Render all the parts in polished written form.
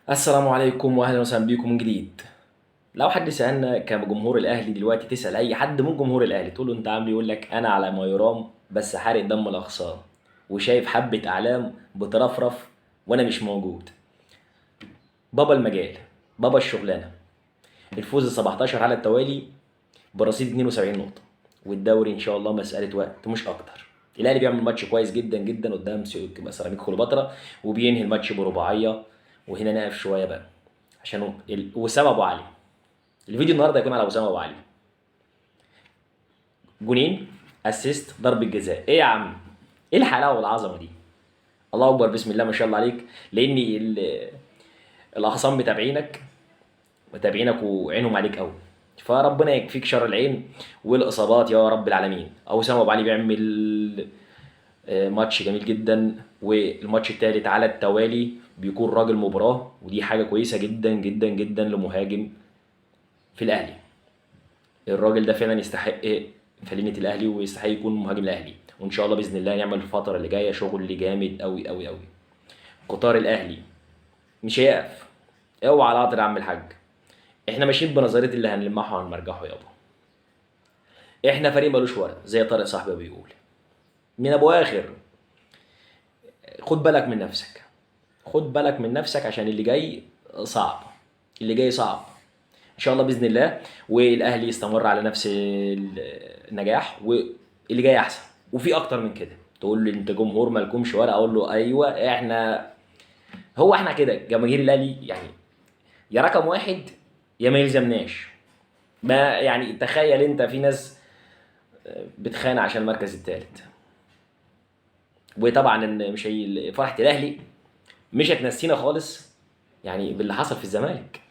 السلام عليكم واهلا وسهلا بيكم من جديد. لو حد سالنا كجمهور الاهلي دلوقتي، تسال اي حد من جمهور الاهلي تقول له انت عامل إيه؟ يقول لك انا على ما يرام بس حارق دم الاخصام، وشايف حبه اعلام بترفرف وانا مش موجود. بابا المجال، بابا الشغلانه، الفوز 17 على التوالي برصيد 72 نقطه، والدوري ان شاء الله مساله وقت مش اكتر. الاهلي بيعمل ماتش كويس جدا جدا قدام سيراميكا كليوباترا، وبينهي الماتش برباعيه. وهنا نقف شويه بقى عشان وسام ابو علي. الفيديو النهارده هيكون على اسامه ابو علي. جونين، اسيست، ضربه جزاء. ايه يا عم؟ ايه الحلاوه والعظمه دي؟ الله اكبر، بسم الله ما شاء الله عليك. لان الاخصام متابعينك وعينهم عليك قوي. فربنا يكفيك شر العين والاصابات يا رب العالمين. او اسامه ابو علي بيعمل ماتش جميل جدا، والماتش الثالث على التوالي بيكون راجل مباراه، ودي حاجه كويسه جدا جدا جدا لمهاجم في الاهلي. الراجل ده فعلا يستحق فلينة الاهلي، ويستحق يكون مهاجم الاهلي. وان شاء الله باذن الله نعمل الفتره اللي جايه شغل جامد قوي قوي قوي. قطار الاهلي مش هيقف. اوعى على عطر يا عم الحاج. احنا ماشيين بنظريه اللي هنلمحه هنمرجحه يابا. احنا فريق ملوش ورق زي طارق صاحبي بيقول. من ابو اخر، خد بالك من نفسك. خد بالك من نفسك عشان اللي جاي صعب. اللي جاي صعب ان شاء الله باذن الله. والاهلي يستمر على نفس النجاح، واللي جاي احسن وفي اكتر من كده. تقول لي انت جمهور مالكمش ورقه، اقول له ايوه احنا كده جماهير الاهلي يعني. يا رقم واحد يا ما يلزمناش. ما يعني تخيل انت في ناس بتخانق عشان المركز الثالث. وطبعا ان مش فرحه الاهلي مش هتنسينا خالص يعني باللي حصل في الزمالك.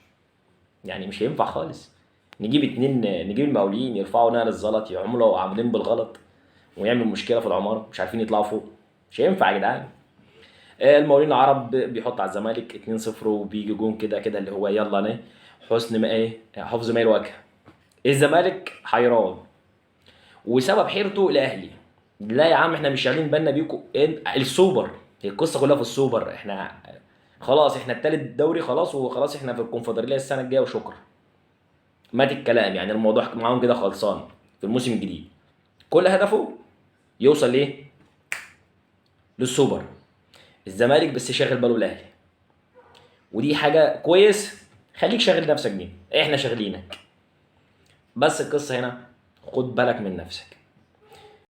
يعني مش هينفع خالص نجيب اتنين، نجيب المقاولين يرفعوا نقل الزلط، يعملوا عاملين بالغلط ويعمل مشكله في العماره مش عارفين يطلعوا فوق. مش هينفع يا جدعان. المقاولين العرب بيحط على الزمالك 2-0، وبيجي جون كده كده اللي هو يلا نه حسن ما ايه حفظ ما الوجه. الزمالك حيران، وسبب حيرته الاهلي. لا يا عم احنا مش شاغلين بالنا بيكم السوبر. هي القصه كلها في السوبر. احنا خلاص احنا التالت الدوري خلاص، وخلاص احنا في الكونفدراليه السنه الجايه وشكرا. مات الكلام يعني. الموضوع معاهم كده خلصان في الموسم الجديد. كل هدفه يوصل ليه؟ للسوبر. الزمالك بس شاغل باله الاهلي، ودي حاجه كويس. خليك شاغل نفسك بيه، احنا شاغلينك. بس القصه هنا خد بالك من نفسك.